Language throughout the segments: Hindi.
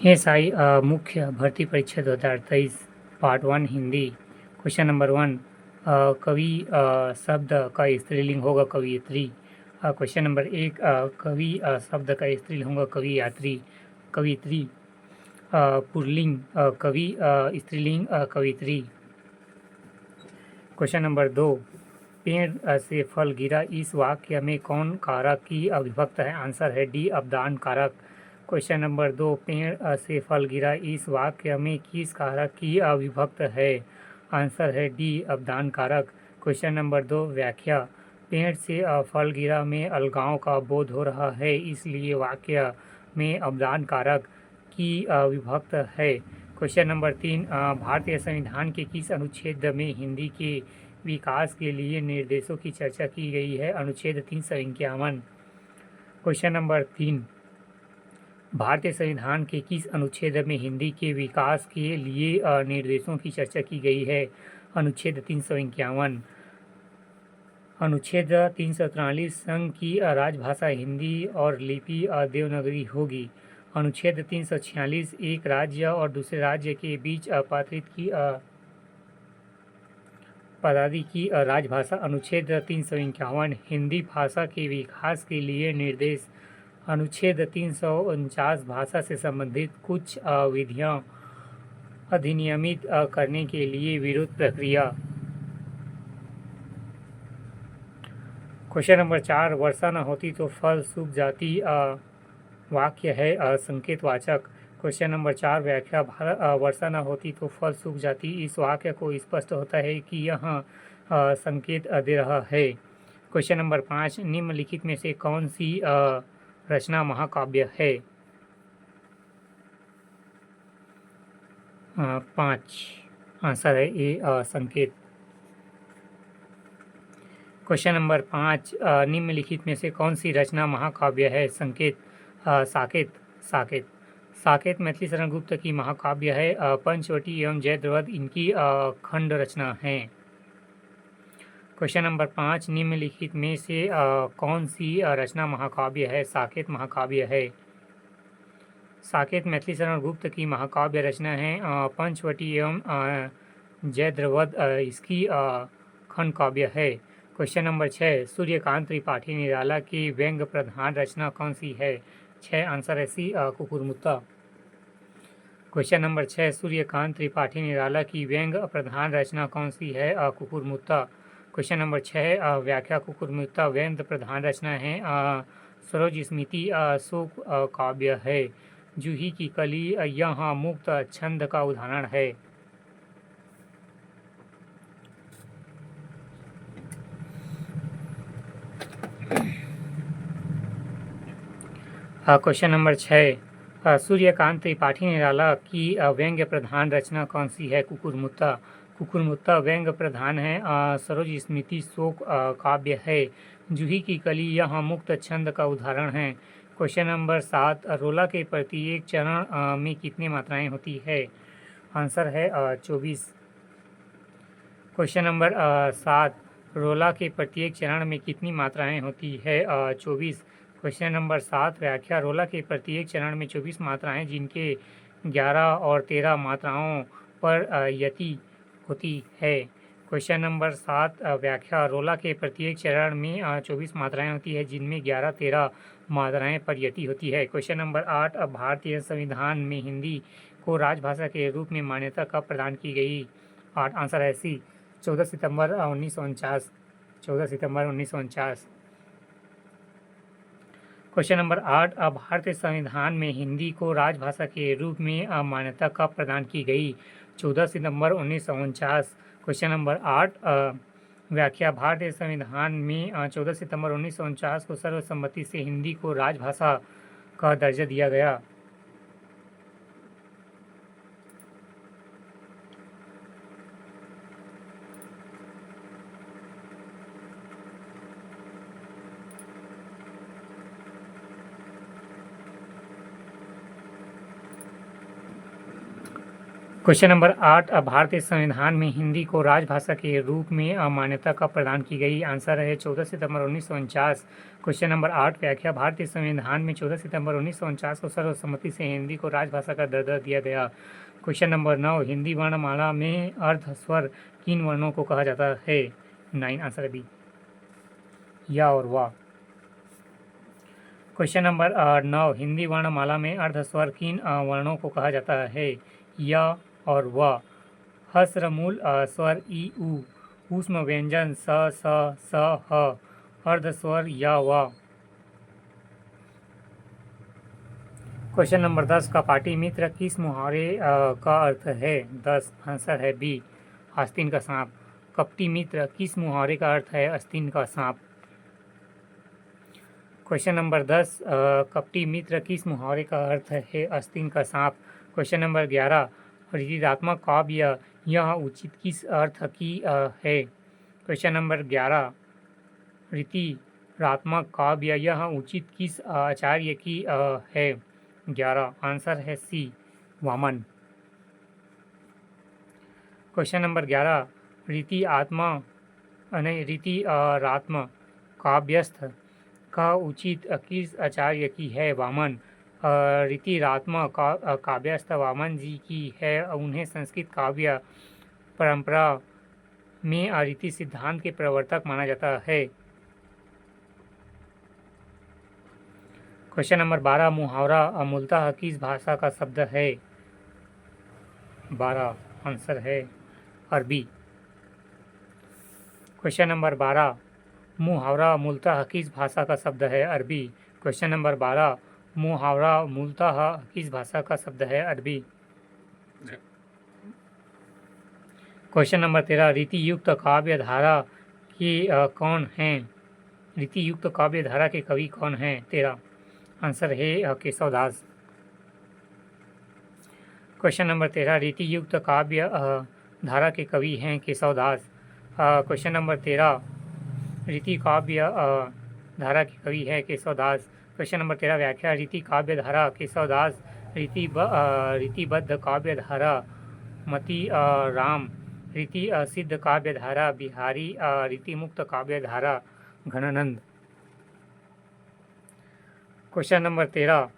एएसआई मुख्य भर्ती परीक्षा 2023 पार्ट 1 हिंदी। क्वेश्चन नंबर 1, कवि शब्द का स्त्रीलिंग होगा कवयित्री। क्वेश्चन नंबर 1, कवि शब्द का स्त्रीलिंग होगा कवि यात्री कवित्री। पुल्लिंग कवि, स्त्रीलिंग कवित्री। क्वेश्चन नंबर 2, पेड़ से फल गिरा इस वाक्य में कौन कारक की अविभक्त है? आंसर है डी, अवदान कारक। क्वेश्चन नंबर 2, पेड़ से फल गिरा इस वाक्य में किस कारक की अविभक्त है? आंसर है डी, अवदान कारक। क्वेश्चन नंबर 2, व्याख्या। पेड़ से फल गिरा में अलगाव का बोध हो रहा है, इसलिए वाक्य में अवदान कारक की अविभक्त है। क्वेश्चन नंबर 3, भारतीय संविधान के किस अनुच्छेद में हिंदी के विकास के लिए निर्देशों की चर्चा की गई है? अनुच्छेद 351। क्वेश्चन नंबर 3, भारतीय संविधान के किस अनुच्छेद में हिंदी के विकास के लिए निर्देशों की चर्चा की गई है? अनुच्छेद 351। अनुच्छेद 343, संघ की राजभाषा हिंदी और लिपि देवनागरी होगी। अनुच्छेद 346, एक राज्य और दूसरे राज्य के बीच पदादी की राजभाषा। अनुच्छेद 351, हिंदी भाषा के विकास के लिए निर्देश। अनुच्छेद 349, भाषा से संबंधित कुछ विधियां अधिनियमित करने के लिए विरोध प्रक्रिया। क्वेश्चन नंबर 4, वर्षा न होती तो फल सूख जाती वाक्य है संकेतवाचक। क्वेश्चन नंबर 4, व्याख्या। वर्षा न होती तो फल सूख जाती इस वाक्य को स्पष्ट होता है कि यह संकेत दे रहा है। क्वेश्चन नंबर 5, निम्नलिखित में से कौन सी रचना महाकाव्य है? 5, आंसर है ए, संकेत। क्वेश्चन नंबर 5, निम्नलिखित में से कौन सी रचना महाकाव्य है? संकेत, साकेत। साकेत साकेत मैथिली शरण गुप्त की महाकाव्य है। पंचवटी एवं जयद्रथ इनकी खंड रचना है। क्वेश्चन नंबर 5, निम्नलिखित में से कौन सी रचना महाकाव्य है? साकेत महाकाव्य है। साकेत मैथिली शरण गुप्त की महाकाव्य रचना है। पंचवटी एवं जयद्रथ इसकी खंड काव्य है। क्वेश्चन नंबर 6, सूर्यकांत त्रिपाठी निराला की व्यंग प्रधान रचना कौन सी है? 6, आंसर है सी, कुकुरमुत्ता। क्वेश्चन नंबर 6, सूर्यकांत त्रिपाठी निराला की व्यंग प्रधान रचना कौन सी है? कुकुरमुत्ता। क्वेश्चन नंबर 6, व्याख्या। कुकुरमुत्ता व्यंग प्रधान रचना है। सरोज स्मृति शोक काव्य है। जूही की कली यह मुक्त छंद का उदाहरण है। क्वेश्चन नंबर 6, सूर्यकांत त्रिपाठी निराला की व्यंग्य प्रधान रचना कौन सी है? कुकुरमुत्ता। कुकुरमुत्ता व्यंग्य प्रधान है। सरोज स्मृति शोक काव्य है। जूही की कली यह मुक्त छंद का उदाहरण है। क्वेश्चन नंबर 7, रोला के प्रत्येक चरण में कितनी मात्राएं होती है? आंसर है 24। क्वेश्चन नंबर 7, रोला के प्रत्येक चरण में कितनी मात्राएं होती है? 24। क्वेश्चन नंबर 7, व्याख्या। रोला के प्रत्येक चरण में 24 मात्राएं जिनके 11 और 13 मात्राओं पर यति होती है। क्वेश्चन नंबर 7, व्याख्या। रोला के प्रत्येक चरण में 24 मात्राएं होती है जिनमें 11, 13 मात्राएं पर यति होती है। क्वेश्चन नंबर 8, भारतीय संविधान में हिंदी को राजभाषा के रूप में मान्यता कब प्रदान की गई? 8, आंसर है सी, 14 सितंबर 1949। 14 सितंबर 1949। क्वेश्चन नंबर 8, भारतीय संविधान में हिंदी को राजभाषा के रूप में मान्यता कब प्रदान की गई? 14 सितंबर 1949। क्वेश्चन नंबर 8, व्याख्या। भारतीय संविधान में 14 सितंबर 1949 को सर्वसम्मति से हिंदी को राजभाषा का दर्जा दिया गया। क्वेश्चन नंबर 8, भारतीय संविधान में हिंदी को राजभाषा के रूप में मान्यता कब प्रदान की गई? आंसर है 14 सितंबर 1949। क्वेश्चन नंबर 8 व्याख्या, भारतीय संविधान में 14 सितंबर 1949 को सर्वसम्मति से हिंदी को राजभाषा का दर्जा दिया गया। क्वेश्चन नंबर 9, हिंदी वर्णमाला में अर्ध स्वर किन वर्णों को कहा जाता है? 9, आंसर है बी, या और वाह। क्वेश्चन नंबर 9, हिंदी वर्णमाला में अर्ध स्वर किन वर्णों को कहा जाता है? या और व। हस्रमूल स्वर ई उ, ऊष्म व्यंजन स ह, अर्ध स्वर या व। क्वेश्चन नंबर 10, कपाटी मित्र किस मुहावरे का अर्थ है? 10, आंसर है बी, आस्तीन का सांप। कपटी मित्र किस मुहावरे का अर्थ है? आस्तीन का सांप। क्वेश्चन नंबर 10, कपटी मित्र किस मुहावरे का अर्थ है? आस्तीन का सांप। क्वेश्चन नंबर 11, ऋणात्मक काव्य यह उचित किस अर्थ की है? क्वेश्चन नंबर 11, ऋणात्मक काव्य यह उचित किस आचार्य की है? 11, आंसर है सी, वामन। क्वेश्चन नंबर 11, ऋणात्मक काव्यस्थ का उचित किस आचार्य की है? वामन। ऋणात्मक काव्यस्थ वामन जी की है। उन्हें संस्कृत काव्य परंपरा में रीति सिद्धांत के प्रवर्तक माना जाता है। क्वेश्चन नंबर 12, मुहावरा मूलतः किस भाषा का शब्द है? 12, आंसर है अरबी। क्वेश्चन नंबर 12, मुहावरा मूलतः किस भाषा का शब्द है? अरबी। क्वेश्चन नंबर 12, मुहावरा मूलतः किस भाषा का शब्द है? अरबी। क्वेश्चन नंबर 13, रीति युक्त काव्य धारा के कौन हैं? रीति युक्त काव्य धारा के कवि कौन हैं? 13, आंसर है केशवदास। क्वेश्चन नंबर 13, रीति युक्त काव्य धारा के कवि हैं केशवदास। क्वेश्चन नंबर 13, रीति काव्य धारा के कवि है केशवदास। क्वेश्चन नंबर 13, व्याख्या, रीति काव्य धारा केशवदास, रीतिबद्ध काव्य धारा मती राम, रीति सिद्ध काव्य धारा बिहारी, रीति मुक्त काव्य धारा घनानंद। क्वेश्चन नंबर 13,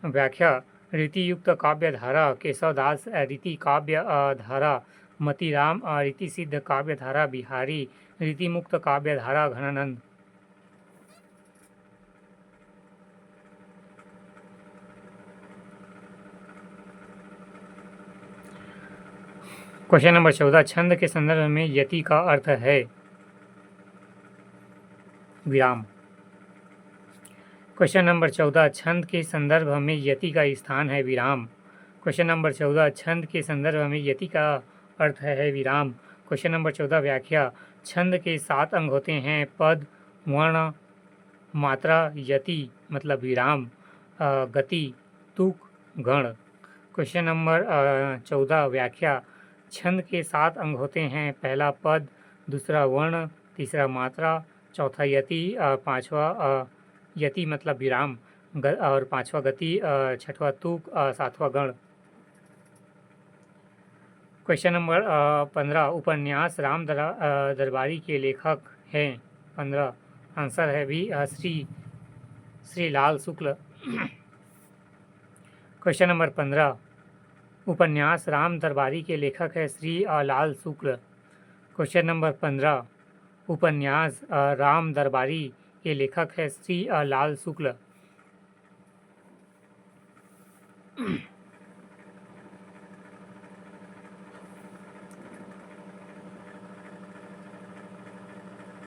व्याख्या, रीति युक्त काव्य धारा केशवदास, रीति काव्य धारा मतीराम, रीति सिद्ध काव्य धारा बिहारी, रीति मुक्त काव्य धारा घनानंद। क्वेश्चन नंबर 14, छंद के संदर्भ में यति का अर्थ है? विराम। क्वेश्चन नंबर 14, छंद के संदर्भ में यति का स्थान है? विराम। क्वेश्चन नंबर 14, छंद के संदर्भ में यति का अर्थ है? विराम। क्वेश्चन नंबर 14, व्याख्या, छंद के 7 अंग होते हैं, पद, वर्ण, मात्रा, यति मतलब विराम, गति, तुक, गण। क्वेश्चन नंबर 14, व्याख्या, छंद के 7 अंग होते हैं, पहला पद, दूसरा वर्ण, तीसरा मात्रा, चौथा यति, पांचवा यति मतलब विराम और पांचवा गति, छठवां तुक, सातवां गण। क्वेश्चन नंबर 15, उपन्यास राम दरबारी के लेखक हैं? 15, आंसर है भी श्री लाल शुक्ल। क्वेश्चन नंबर 15, उपन्यास राम दरबारी के लेखक है श्री लाल शुक्ल। क्वेश्चन नंबर 15, उपन्यास राम दरबारी के लेखक है श्री लाल शुक्ल।